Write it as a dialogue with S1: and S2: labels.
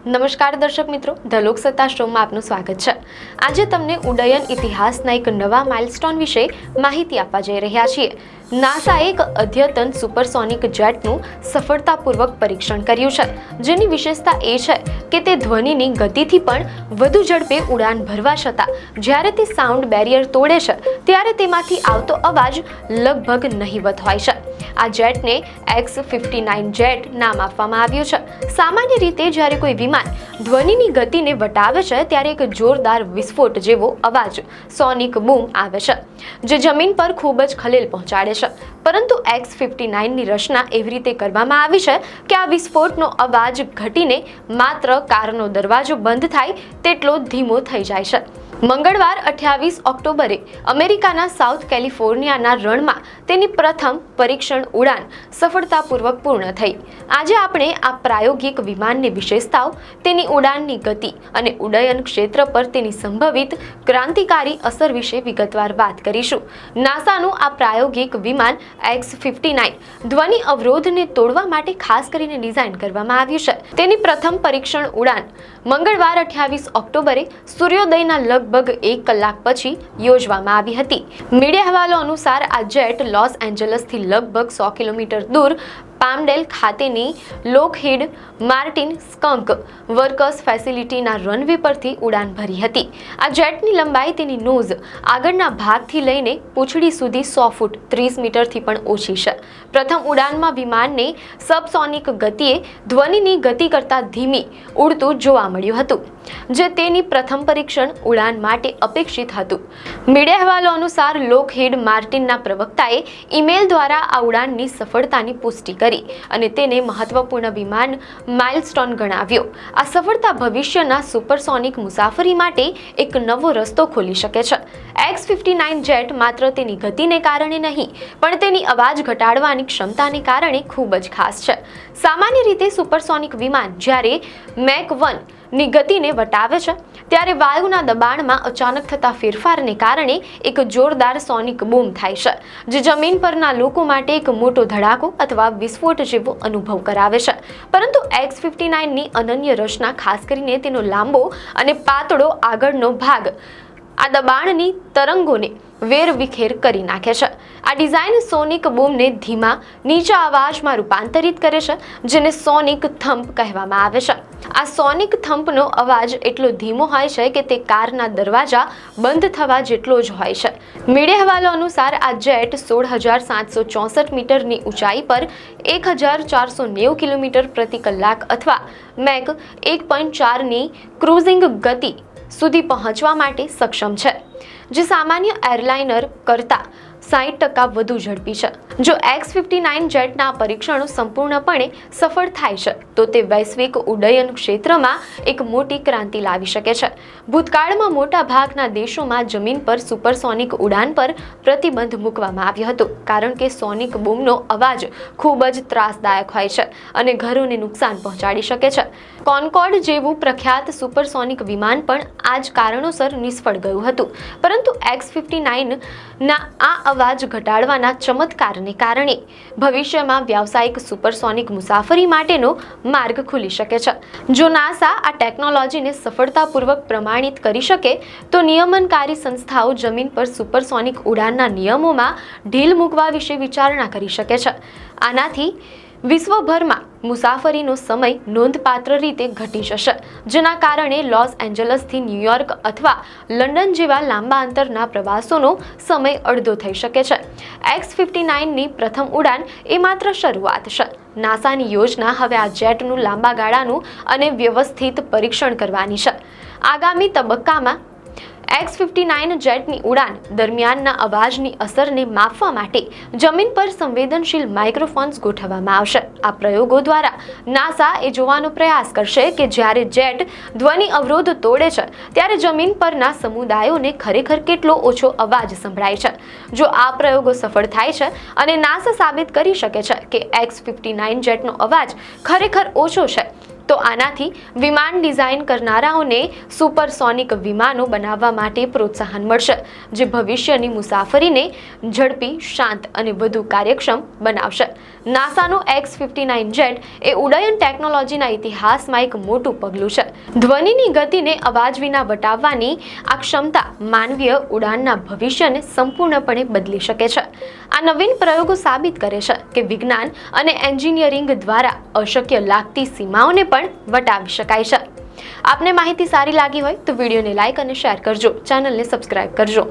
S1: નમસ્કાર દર્શક મિત્રો, ધ લોકસત્તા શોમાં આપનું સ્વાગત છે। આજે તમને ઉડ્ડયન ઇતિહાસના એક નવા માઇલસ્ટોન વિશે માહિતી આપવા જઈ રહ્યા છીએ। નાસાએ એક અદ્યતન સુપરસોનિક જેટનું સફળતાપૂર્વક પરીક્ષણ કર્યું છે, જેની વિશેષતા એ છે કે તે ધ્વનિની ગતિથી પણ વધુ ઝડપે ઉડાન ભરવા છતાં જ્યારે તે સાઉન્ડ બેરિયર તોડે છે ત્યારે તેમાંથી આવતો અવાજ લગભગ નહિવત હોય છે। આ જેટને X-59 જેટ નામ આપવામાં આવ્યું છે। સામાન્ય રીતે જ્યારે કોઈ વિમાન ધ્વનિની ગતિને વટાવે છે ત્યારે એક જોરદાર વિસ્ફોટ જેવો અવાજ સોનિક બૂમ આવે છે, જે જમીન પર ખૂબ જ ખલેલ પહોંચાડે છે। પરંતુ X-59 ની રચના એવી રીતે કરવામાં આવી છે કે આ વિસ્ફોટનો અવાજ ઘટીને માત્ર કારનો દરવાજો બંધ થાય તેટલો ધીમો થઈ જાય છે। મંગળવાર 28 ઓક્ટોબરે અમેરિકાના સાઉથ કેલિફોર્નિયાના રણમાં તેની પ્રથમ પરીક્ષણ ઉડાન સફળતાપૂર્વક પૂર્ણ થઈ। આજે આપણે આ પ્રાયોગિક વિમાનની વિશેષતાઓ, તેની ઉડાનની ગતિ અને ઉડ્ડયન ક્ષેત્ર પર તેની સંભવિત ક્રાંતિકારી અસર વિશે વિગતવાર વાત કરીશું। નાસાનું આ પ્રાયોગિક વિમાન X-59 ધ્વનિ અવરોધને તોડવા માટે ખાસ કરીને ડિઝાઇન કરવામાં આવ્યું છે। તેની પ્રથમ પરીક્ષણ ઉડાન મંગળવાર 28 ઓક્ટોબરે સૂર્યોદયના લગભગ 1 કલાક પછી યોજવામાં આવી હતી। મીડિયા અહેવાલો અનુસાર આ જેટ લોસ એન્જલસથી લગભગ 100 કિલોમીટર દૂર પામડેલ ખાતેની લોકહીડ માર્ટિન સ્કંક વર્કર્સ ફેસિલિટીના રનવે પરથી ઉડાન ભરી હતી। આ જેટની લંબાઈ તેની નોઝ આગળના ભાગથી લઈને પૂંછડી સુધી 100 ફૂટ 30 મીટરથી પણ ઓછી છે। પ્રથમ ઉડાનમાં વિમાનને સબસોનિક ગતિએ ધ્વનિની ગતિ કરતાં ધીમી ઉડતું જોવા મળ્યું હતું, જે તેની પ્રથમ પરીક્ષણ ઉડાન માટે અપેક્ષિત હતું। મીડિયા અહેવાલો અનુસાર લોકહીડ માર્ટિનના પ્રવક્તાએ ઈમેલ દ્વારા આ ઉડાનની સફળતાની પુષ્ટિ કરી અને તેને મહત્વપૂર્ણ વિમાન માઇલસ્ટોન ગણાવ્યો। આ સફળતા ભવિષ્યના સુપરસોનિક મુસાફરી માટે એક નવો રસ્તો ખોલી શકે છે। X-59 જેટ માત્ર તેની ગતિને કારણે નહીં, પણ તેની અવાજ ઘટાડવાની ક્ષમતાને કારણે ખૂબ જ ખાસ છે। સામાન્ય રીતે સુપરસોનિક વિમાન જ્યારે મેક 1 ની ગતિને વટાવે છે ત્યારે વાયુના દબાણમાં અચાનક થતા ફેરફારને કારણે એક જોરદાર સોનિક બૂમ થાય છે, જે જમીન પરના લોકો માટે એક મોટો ધડાકો અથવા વિસ્ફોટ જેવો અનુભવ કરાવે છે। પરંતુ X-59 ની અનન્ય રચના, ખાસ કરીને તેનો લાંબો અને પાતળો આગળનો ભાગ, આ દબાણની તરંગોને વેરવિખેર કરી નાખે છે। આ ડિઝાઇન સોનિક બૂમને ધીમા નીચા અવાજમાં રૂપાંતરિત કરે છે, જેને સોનિક થમ્પ કહેવામાં આવે છે। આ સોનિક થમ્પનો અવાજ એટલો ધીમો હોય છે કે તે કારના દરવાજા બંધ થવા જેટલો જ હોય છે। મીડિયા અહેવાલો અનુસાર આ જેટ 16,764 મીટરની ઊંચાઈ પર 1,490 કિલોમીટર પ્રતિ કલાક અથવા મેક 1.4 ની ક્રૂઝિંગ ગતિ સુધી પહોંચવા માટે સક્ષમ છે, જે સામાન્ય એરલાઇનર કરતાં 60% વધુ ઝડપી છે। જો X-59 જેટના પરીક્ષણો સંપૂર્ણપણે સફળ થાય છે તો તે વૈશ્વિક ઉડ્ડયન ક્ષેત્રમાં એક મોટી ક્રાંતિ લાવી શકે છે। ભૂતકાળમાં મોટા ભાગના દેશોમાં જમીન પર સુપરસોનિક ઉડાન પર પ્રતિબંધ મૂકવામાં આવ્યો હતો, કારણ કે સોનિક બૂમનો અવાજ ખૂબ જ ત્રાસદાયક હોય છે અને ઘરોને નુકસાન પહોંચાડી શકે છે। કોન્કોર્ડ જેવું પ્રખ્યાત સુપરસોનિક વિમાન પણ આ જ કારણોસર નિષ્ફળ ગયું હતું, પરંતુ X-59 ના આ અવાજ ઘટાડવાના ચમત્કારને કારણે ભવિષ્યમાં વ્યાવસાયિક સુપરસોનિક મુસાફરી માટેનો માર્ગ ખુલી શકે છે। જો નાસા આ ટેકનોલોજીને સફળતાપૂર્વક પ્રમાણિત કરી શકે તો નિયમનકારી સંસ્થાઓ જમીન પર સુપરસોનિક ઉડાનના નિયમોમાં ઢીલ મૂકવા વિશે વિચારણા કરી શકે છે। આનાથી વિશ્વભરમાં મુસાફરીનો સમય નોંધપાત્ર રીતે ઘટી જશે, જેના કારણે લોસ એન્જલસથી ન્યૂયોર્ક અથવા લંડન જેવા લાંબા અંતરના પ્રવાસોનો સમય અડધો થઈ શકે છે। X-59 ની પ્રથમ ઉડાન એ માત્ર શરૂઆત છે। નાસાની યોજના હવે આ જેટનું લાંબા ગાળાનું અને વ્યવસ્થિત પરીક્ષણ કરવાની છે। આગામી તબક્કામાં X-59 જેટની ઉડાન દરમિયાનના અવાજની અસરને માપવા માટે જમીન પર સંવેદનશીલ માઇક્રોફોન્સ ગોઠવવામાં આવશે। આ પ્રયોગો દ્વારા નાસા એ જોવાનો પ્રયાસ કરશે કે જ્યારે જેટ ધ્વનિ અવરોધ તોડે છે ત્યારે જમીન પરના સમુદાયોને ખરેખર કેટલો ઓછો અવાજ સંભળાય છે। જો આ પ્રયોગો સફળ થાય છે અને નાસા સાબિત કરી શકે છે કે X-59 જેટનો અવાજ ખરેખર ઓછો છે, તો આનાથી વિમાન ડિઝાઇન કરનારાઓને સુપરસોનિક વિમાનો બનાવવા માટે પ્રોત્સાહન મળશે, જે ભવિષ્યની મુસાફરીને ઝડપી, શાંત અને વધુ કાર્યક્ષમ બનાવશે। નાસાનું X-59 જેટ એ ઉડ્ડયન ટેકનોલોજીના ઇતિહાસમાં એક મોટું પગલું છે. ધ્વનિની ગતિને અવાજ વિના વટાવવાની આ ક્ષમતા માનવીય ઉડાનના ભવિષ્યને સંપૂર્ણપણે બદલી શકે છે. આ નવીન પ્રયોગો સાબિત કરે છે કે વિજ્ઞાન અને એન્જિનિયરિંગ દ્વારા અશક્ય લાગતી સીમાઓને પણ વટાવી શકાય છે. આપને માહિતી સારી લાગી હોય તો વિડીયોને લાઈક અને શેર કરજો, ચેનલને સબસ્ક્રાઇબ કરજો.